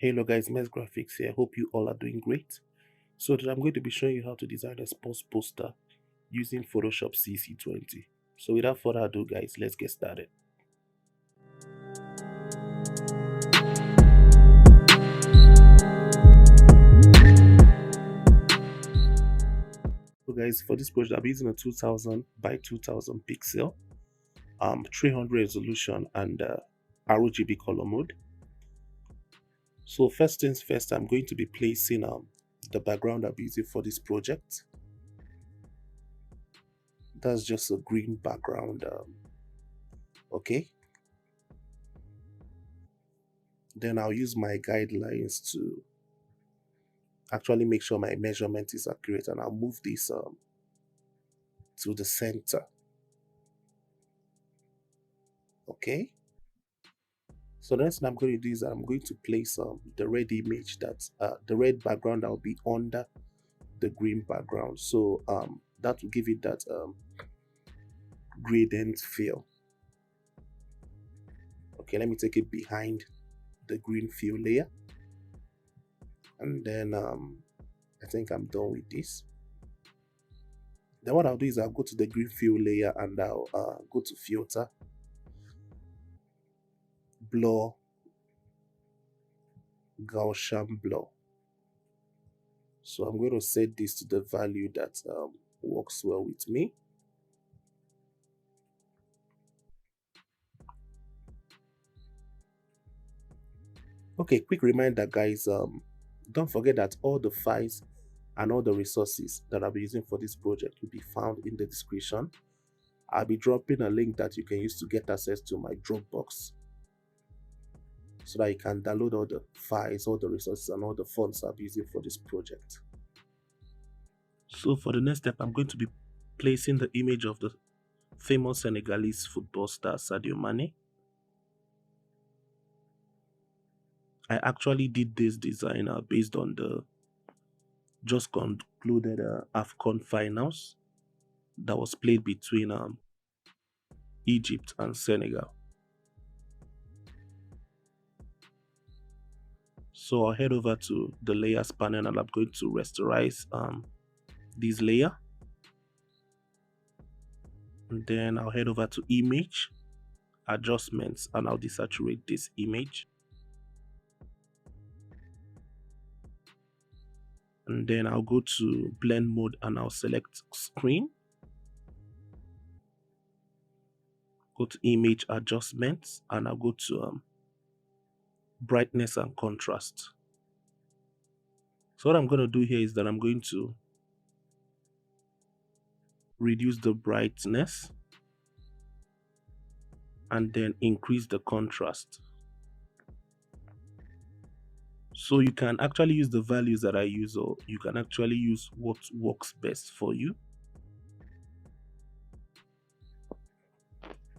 Hello guys, Mess Graphics here. Hope you all are doing great. So today I'm going to be showing you how to design a sports poster using Photoshop CC20. So without further ado guys, let's get started. So guys, for this project I'm using a 2000 by 2000 pixel 300 resolution and RGB color mode. So first things first, I'm going to be placing the background I'm using for this project. That's just a green background. Okay. Then I'll use my guidelines to actually make sure my measurement is accurate, and I'll move this to the center. Okay. So the next thing I'm going to do is I'm going to place the red image that's the red background that will be under the green background. So that will give it that gradient feel. Okay, let me take it behind the green fill layer, and then I think I'm done with this. Then what I'll do is I'll go to the green fill layer and I'll go to filter, blur, Gaussian blur. So I'm going to set this to the value that works well with me. Okay, quick reminder guys, don't forget that all the files and all the resources that I'll be using for this project will be found in the description. I'll be dropping a link that you can use to get access to my Dropbox, so that you can download all the files, all the resources, and all the fonts I'll be using for this project. So for the next step, I'm going to be placing the image of the famous Senegalese football star Sadio Mane. I actually did this design based on the just concluded AFCON finals that was played between Egypt and Senegal. So I'll head over to the layers panel and I'm going to rasterize this layer. And then I'll head over to image, adjustments, and I'll desaturate this image. And then I'll go to blend mode and I'll select screen. Go to image adjustments and I'll go to brightness and contrast. So what I'm going to do here is that I'm going to reduce the brightness and then increase the contrast. So you can actually use the values that I use, or you can actually use what works best for you.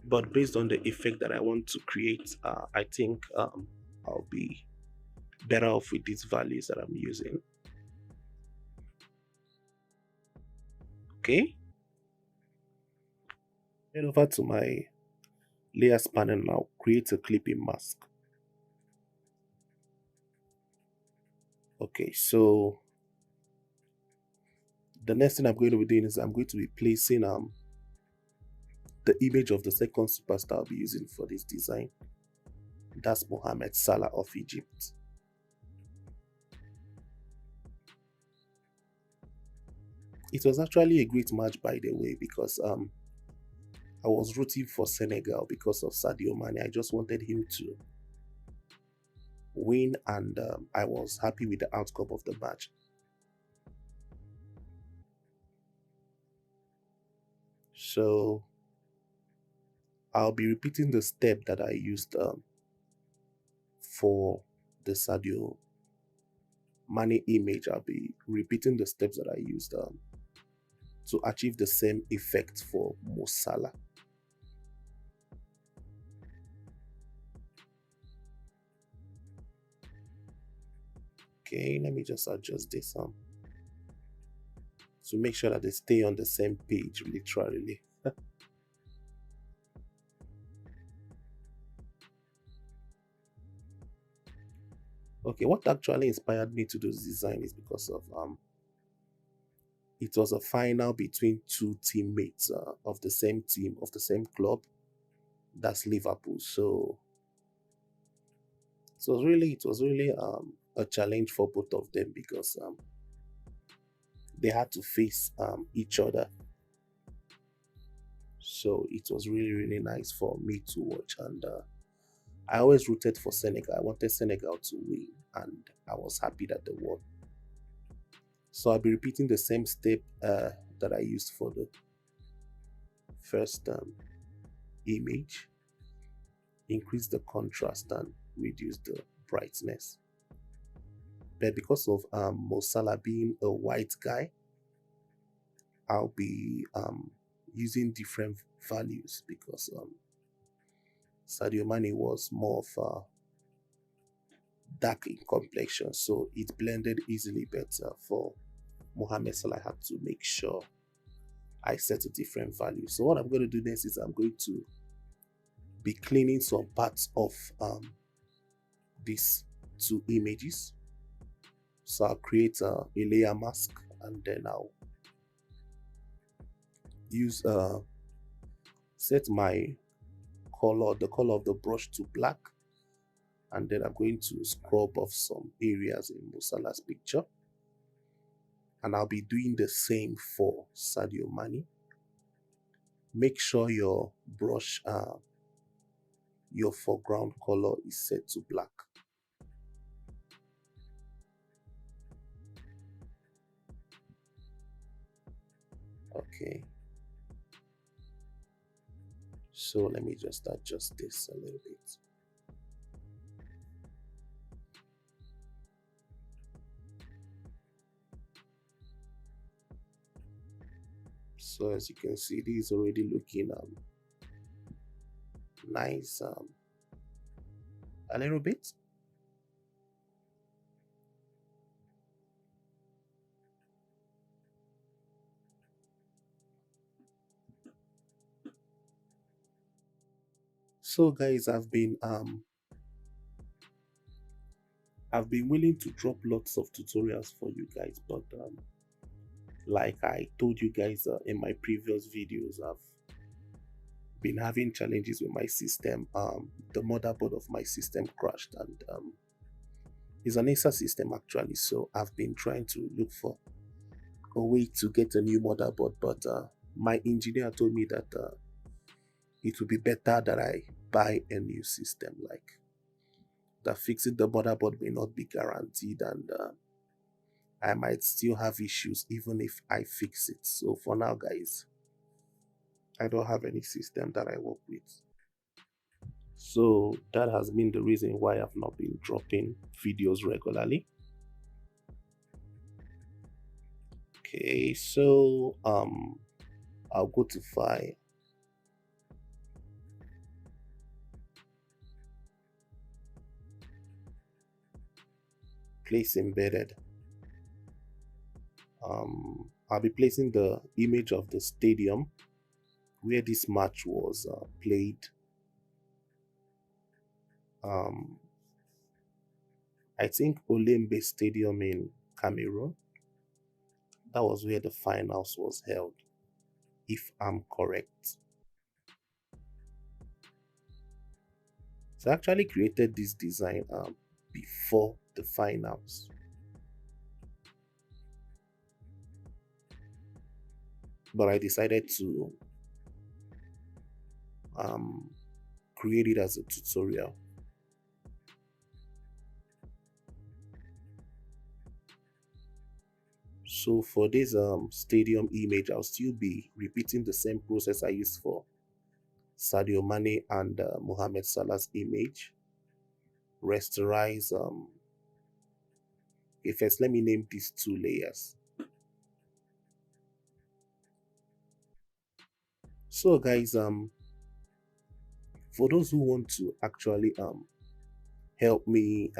But based on the effect that I want to create, I think I'll be better off with these values that I'm using. Okay. Head over to my layers panel now, create a clipping mask. Okay, so the next thing I'm going to be doing is I'm going to be placing the image of the second superstar I'll be using for this design. That's Mohamed Salah of Egypt. It was actually a great match, by the way, because I was rooting for Senegal because of Sadio Mane. I just wanted him to win, and I was happy with the outcome of the match. So I'll be repeating the step that I used for the Sadio Mane image. I'll be repeating the steps that I used to achieve the same effect for Mo Salah. Okay, let me just adjust this to make sure that they stay on the same page, literally. Okay, what actually inspired me to do this design is because of it was a final between two teammates of the same team of the same club. That's Liverpool. So it was really a challenge for both of them because they had to face each other. So it was really nice for me to watch, and I always rooted for Senegal. I wanted Senegal to win, and I was happy that they won. So I'll be repeating the same step that I used for the first image: increase the contrast and reduce the brightness. But because of Mo Salah being a white guy, I'll be using different values because Sadio Mane was more of a dark in complexion, so it blended easily better. For Mohamed Salah, I had to make sure I set a different value. So what I'm going to do next is I'm going to be cleaning some parts of these two images. So I'll create a layer mask, and then I'll use set my color, the color of the brush to black, and then I'm going to scrub off some areas in Musala's picture, and I'll be doing the same for Sadio Mane. Make sure your brush, your foreground color is set to black. Okay, so let me just adjust this a little bit. So as you can see, this is already looking nice a little bit. So guys, I've been willing to drop lots of tutorials for you guys, but like I told you guys in my previous videos, I've been having challenges with my system. The motherboard of my system crashed, and it's an Acer system actually. So I've been trying to look for a way to get a new motherboard, but my engineer told me that it would be better that I buy a new system. Like that fixing the motherboard may not be guaranteed, and I might still have issues even if I fix it. So for now, guys, I don't have any system that I work with. So that has been the reason why I've not been dropping videos regularly. Okay, so I'll go to file, place embedded. I'll be placing the image of the stadium where this match was played. Um, I think Olembe Stadium in Cameroon. That was where the finals was held, if I'm correct. So I actually created this design before the finals, but I decided to um, create it as a tutorial. So for this stadium image, I'll still be repeating the same process I used for Sadio Mane and Mohamed Salah's image. Rasterize. Okay, first let me name these two layers. So guys, for those who want to actually help me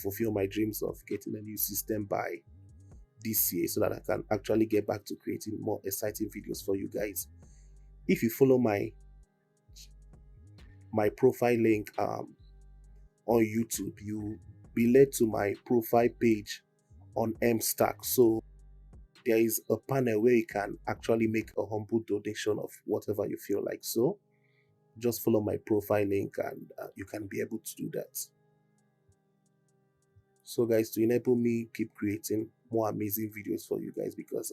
fulfill my dreams of getting a new system by this year, so that I can actually get back to creating more exciting videos for you guys. If you follow my profile link on YouTube, be led to my profile page on Mstack. So there is a panel where you can actually make a humble donation of whatever you feel like. So just follow my profile link and you can be able to do that. So guys, to enable me keep creating more amazing videos for you guys, because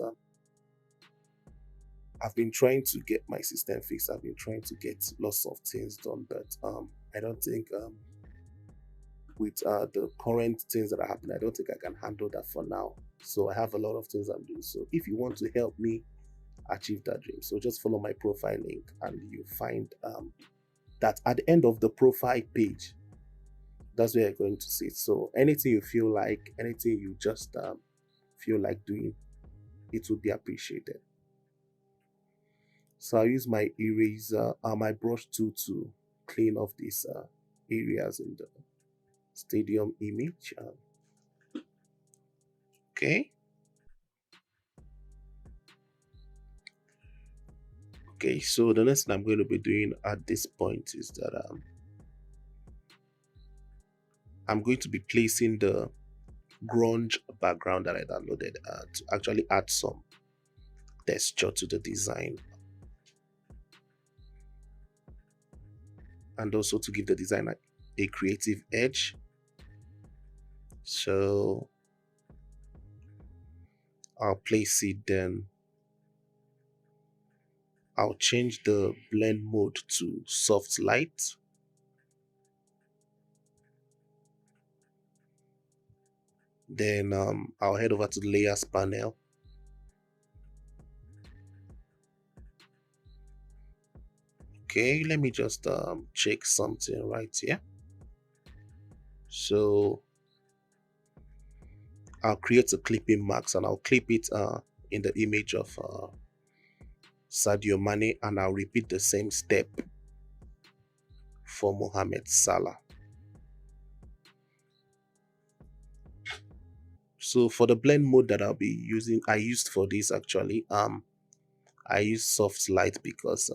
I've been trying to get my system fixed. I've been trying to get lots of things done, but I don't think with the current things that are happening, I don't think I can handle that for now. So I have a lot of things I'm doing. So if you want to help me achieve that dream, so just follow my profile link and you find that at the end of the profile page, that's where you're going to see it. So anything you feel like, anything you just feel like doing, it will be appreciated. So I use my eraser, my brush tool to clean off these areas in the stadium image. Okay. Okay, so the next thing I'm going to be doing at this point is that I'm going to be placing the grunge background that I downloaded to actually add some texture to the design, and also to give the design a creative edge. So I'll place it, then I'll change the blend mode to soft light. Then I'll head over to the layers panel. Okay, let me just check something right here. So I'll create a clipping mask and I'll clip it in the image of Sadio Mane, and I'll repeat the same step for Mohamed Salah. So for the blend mode that I'll be using, I used for this actually, I used soft light because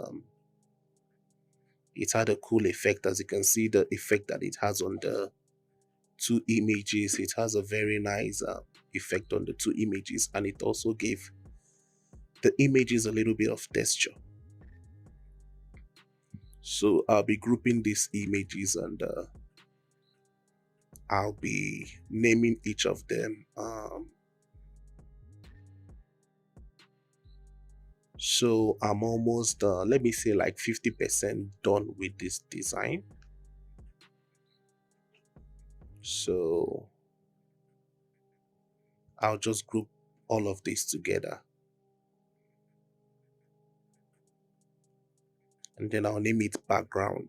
it had a cool effect. As you can see, the effect that it has on the two images, it has a very nice effect on the two images, and it also gave the images a little bit of texture. So I'll be grouping these images and I'll be naming each of them. So I'm almost, let me say, like 50% done with this design. So I'll just group all of this together. And then I'll name it background.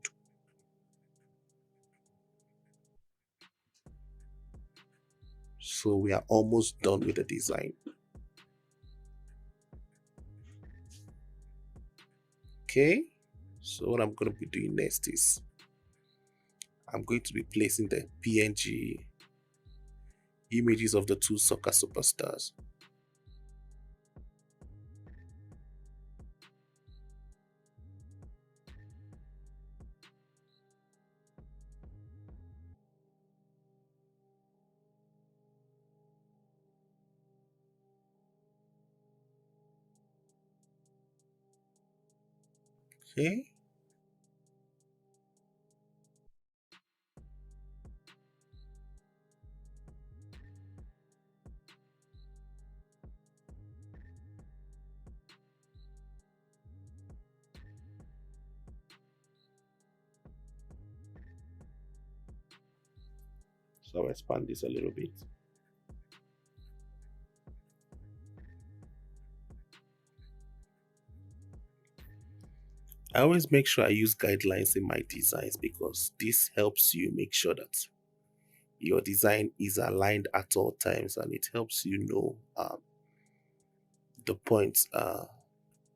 So we are almost done with the design. Okay. So what I'm going to be doing next is I'm going to be placing the PNG images of the two soccer superstars. Okay. So I'll expand this a little bit. I always make sure I use guidelines in my designs because this helps you make sure that your design is aligned at all times, and it helps you know the points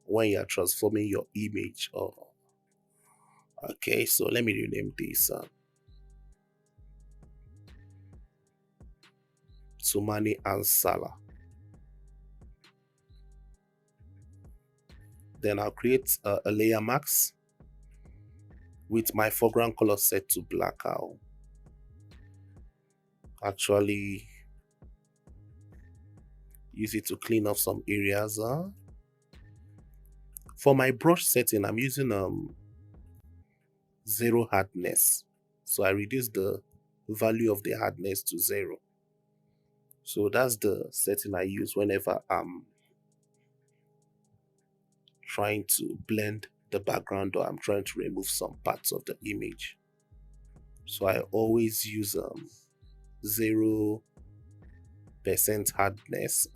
when you're transforming your image. Or okay, so let me rename this Sumani and Salah. Then I'll create a layer mask with my foreground color set to black. I'll actually use it to clean up some areas. For my brush setting, I'm using zero hardness. So I reduce the value of the hardness to zero. So that's the setting I use whenever I'm trying to blend the background or I'm trying to remove some parts of the image. So I always use 0% hardness.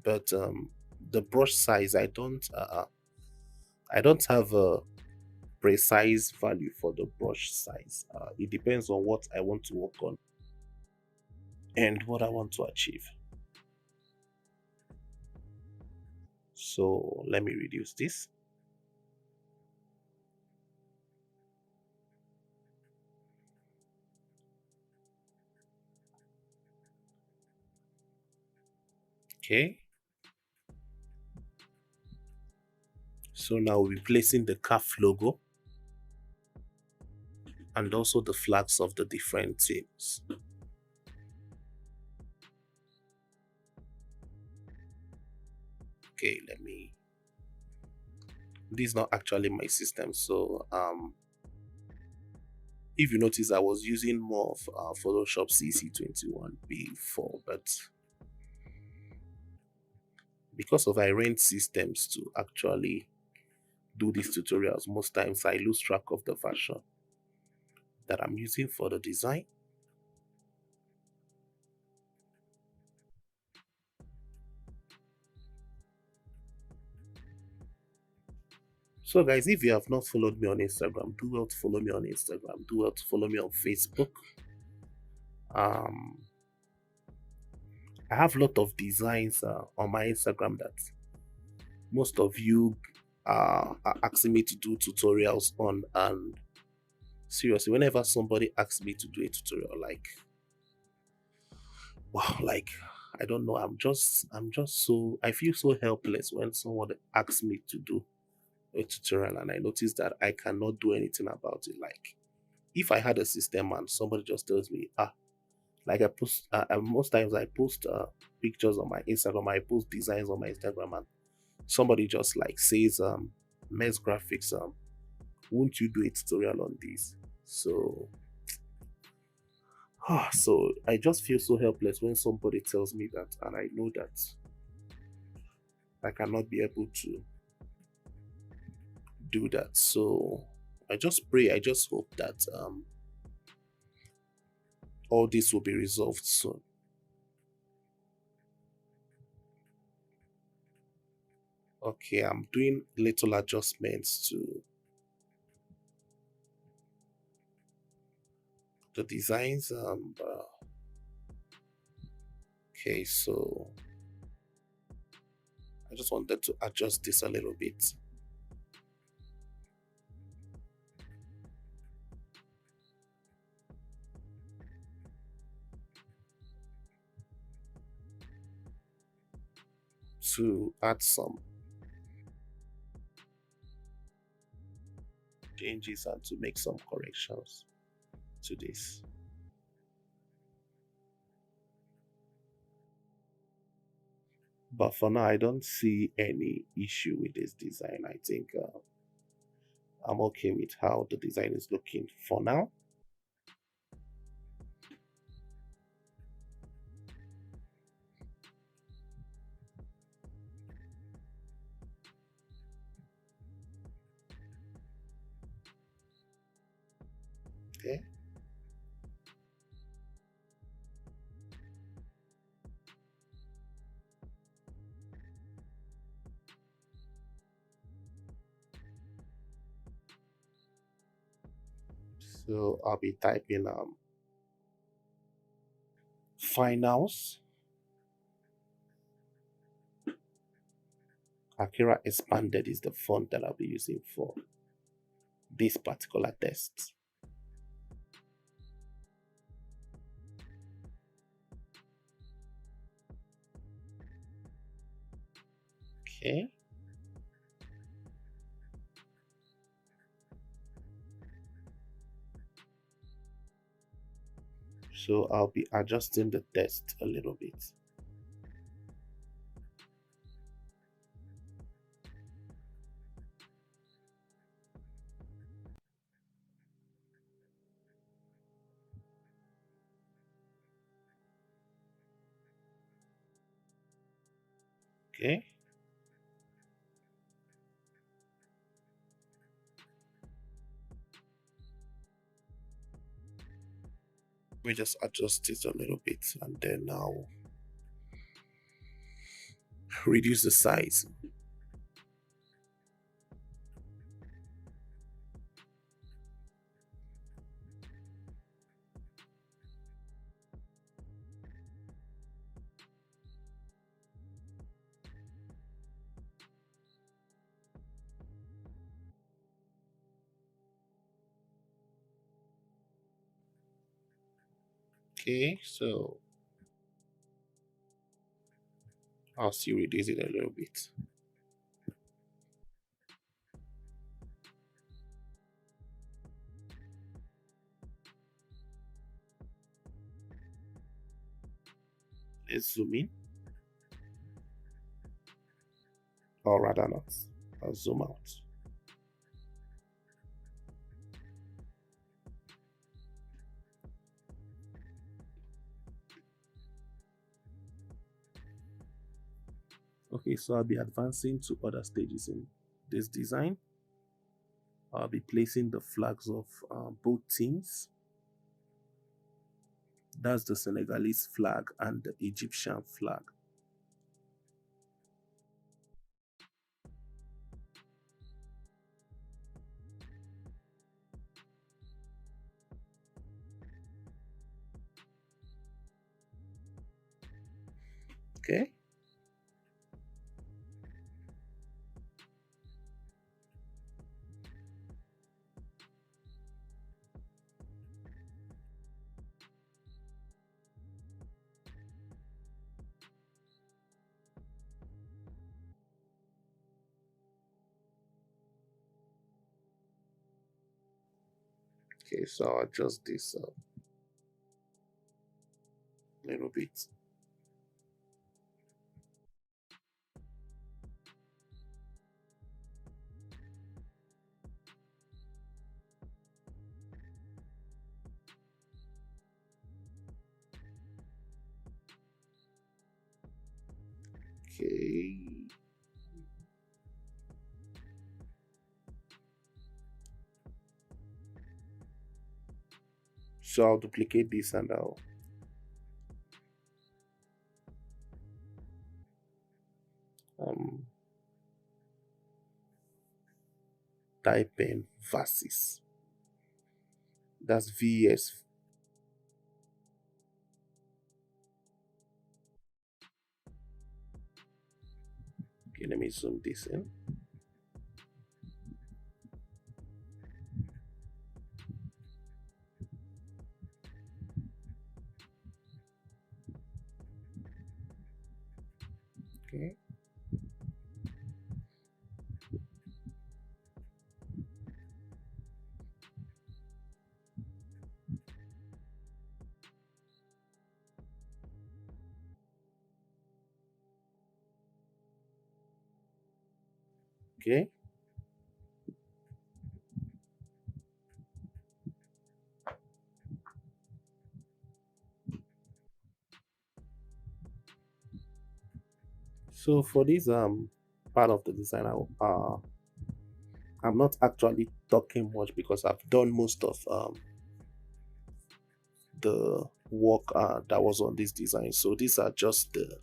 But the brush size, I don't have a precise value for the brush size. It depends on what I want to work on and what I want to achieve. So let me reduce this. Okay. So now we'll be placing the calf logo and also the flags of the different teams. Okay, this is not actually my system. So if you notice, I was using more of Photoshop CC21 before, but because of I rent systems to actually do these tutorials, most times I lose track of the version that I'm using for the design. So guys, if you have not followed me on Instagram, do well to follow me on Instagram. Do well to follow me on Facebook. Um, I have a lot of designs on my Instagram that most of you are asking me to do tutorials on, and seriously, whenever somebody asks me to do a tutorial, like wow, like I don't know, I'm just so I feel so helpless when someone asks me to do a tutorial and I notice that I cannot do anything about it. Like if I had a system and somebody just tells me, like I post, most times I post pictures on my Instagram, I post designs on my Instagram, and somebody just like says, Mess Graphics, won't you do a tutorial on this? So, so I just feel so helpless when somebody tells me that, and I know that I cannot be able to do that. So I just pray, I just hope that all this will be resolved soon. Okay, I'm doing little adjustments to the designs. Okay, so I just wanted to adjust this a little bit. To add some changes and to make some corrections to this. But for now, I don't see any issue with this design. I think I'm okay with how the design is looking for now. Okay. So I'll be typing finals. Akira Expanded is the font that I'll be using for this particular test. Okay. So I'll be adjusting the text a little bit. Okay. We just adjust it a little bit and then I'll reduce the size. Okay, so I'll still reduce it a little bit. Let's zoom in, or rather not. I'll zoom out. Okay, so I'll be advancing to other stages in this design. I'll be placing the flags of both teams. That's the Senegalese flag and the Egyptian flag. Okay. Okay, so I'll adjust this a little bit. Okay. So I'll duplicate this and I'll um, type in verses. That's VS. Okay, let me zoom this in. Okay. Okay. So for this part of the design, I'm not actually talking much because I've done most of the work that was on this design. So these are just the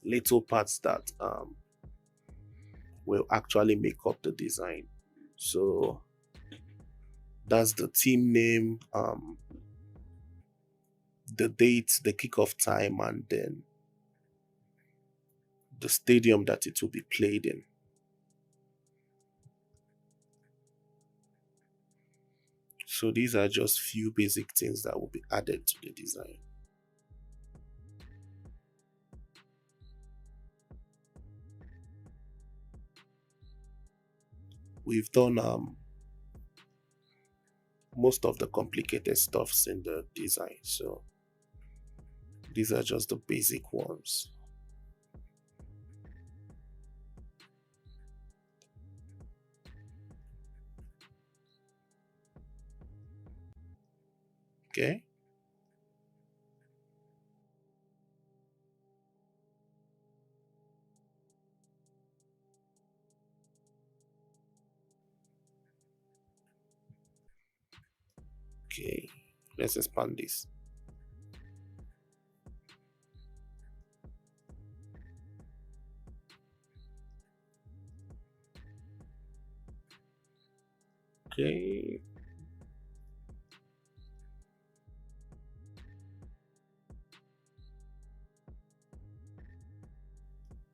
little parts that will actually make up the design. So that's the team name, the date, the kickoff time, and then the stadium that it will be played in. So these are just few basic things that will be added to the design. We've done most of the complicated stuffs in the design. So these are just the basic ones. Okay. Okay. Let's expand this. Okay.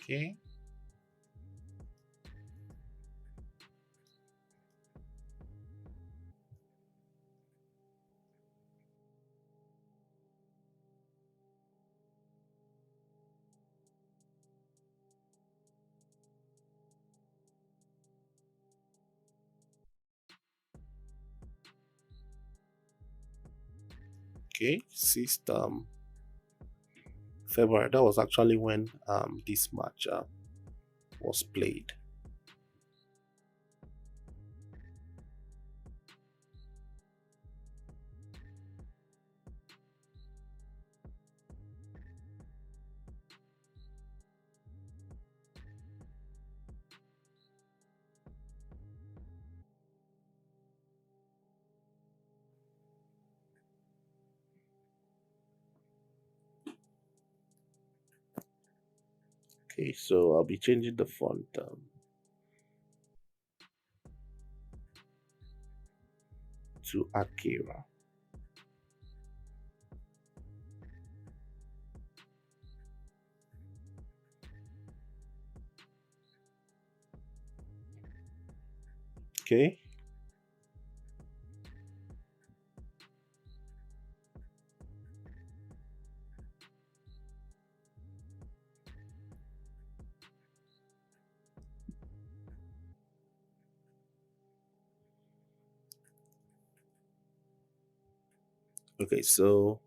Okay. Okay. System February. That was actually when this match was played. Okay, so I'll be changing the font to Akira. Okay. Okay, so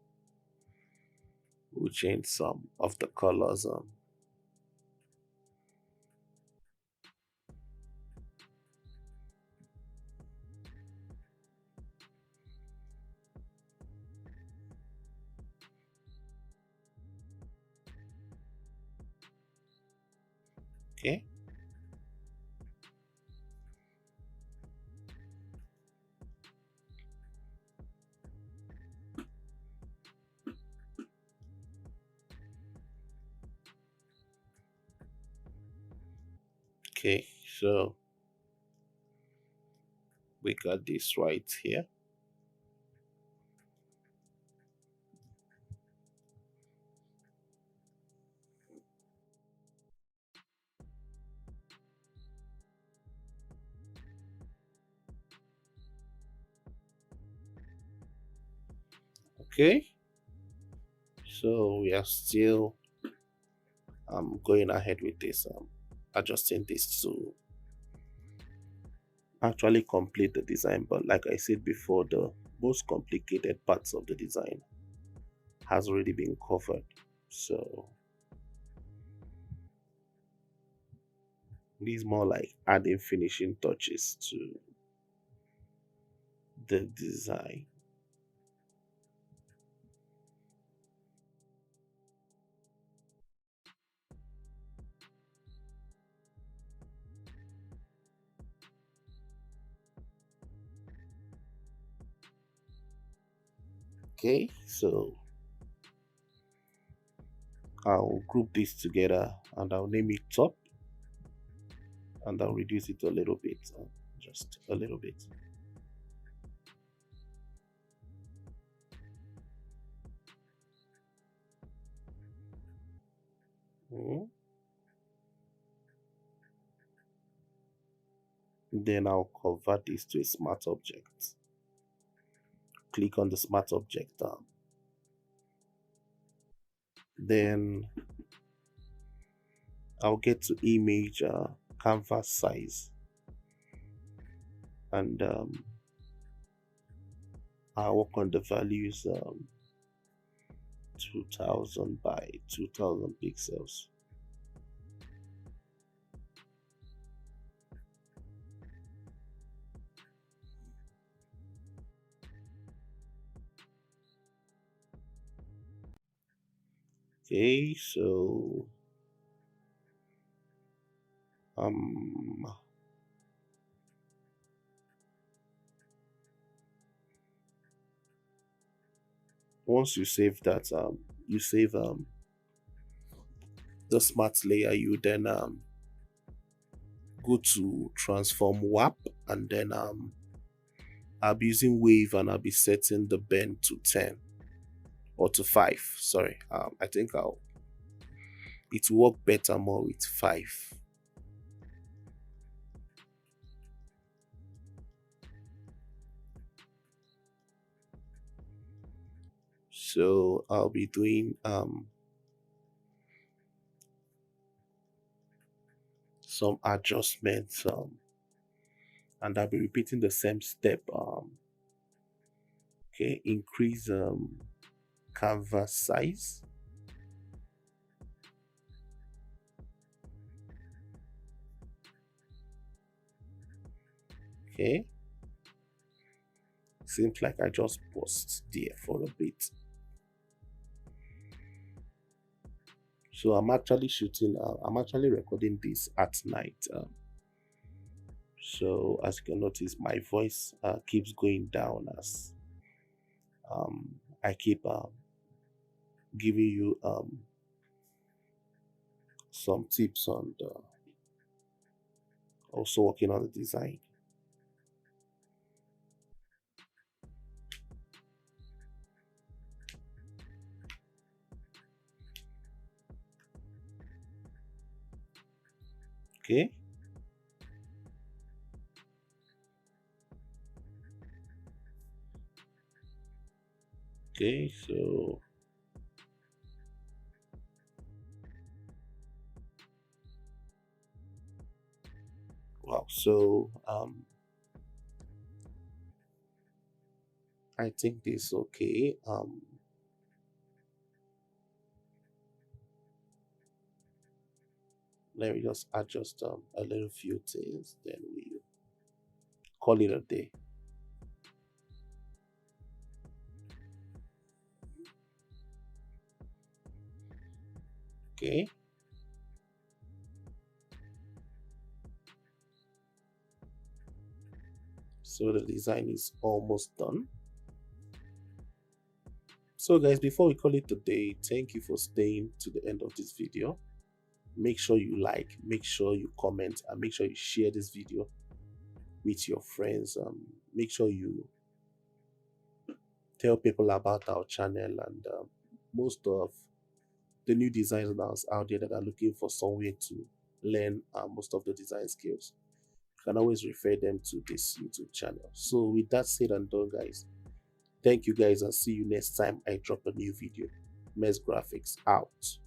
we'll change some of the colors. Okay. Okay, so we got this right here. Okay, so we are still going ahead with this, adjusting this to actually complete the design. But like I said before, the most complicated parts of the design has already been covered. So these more like adding finishing touches to the design. Okay, so I'll group this together and I'll name it top and I'll reduce it a little bit, just a little bit. Mhm. Then I'll convert this to a smart object. Click on the smart object. Then I'll get to image canvas size and I work on the values 2000 by 2000 pixels. Okay, so um once you save that, you save the smart layer, you then go to transform WAP, and then I'll be using wave, and I'll be setting the bend to 10 or to 5. Sorry, I think it will work better more with 5. So I'll be doing some adjustments, and I'll be repeating the same step. Okay, increase canvas size. Okay, seems like I just paused there for a bit. So I'm actually shooting. I'm actually recording this at night. So as you can notice, my voice keeps going down as I keep giving you some tips on the also working on the design. Okay. Okay. So wow. So I think this is okay. Let me just adjust a little few things. Then we call it a day. Okay. So the design is almost done. So guys, before we call it a day, thank you for staying to the end of this video. Make sure you like, make sure you comment, and make sure you share this video with your friends. Make sure you tell people about our channel, and most of the new designers out there that are looking for somewhere to learn most of the design skills, you can always refer them to this YouTube channel. So with that said and done, guys, thank you guys, and see you next time I drop a new video. Mess Graphics out.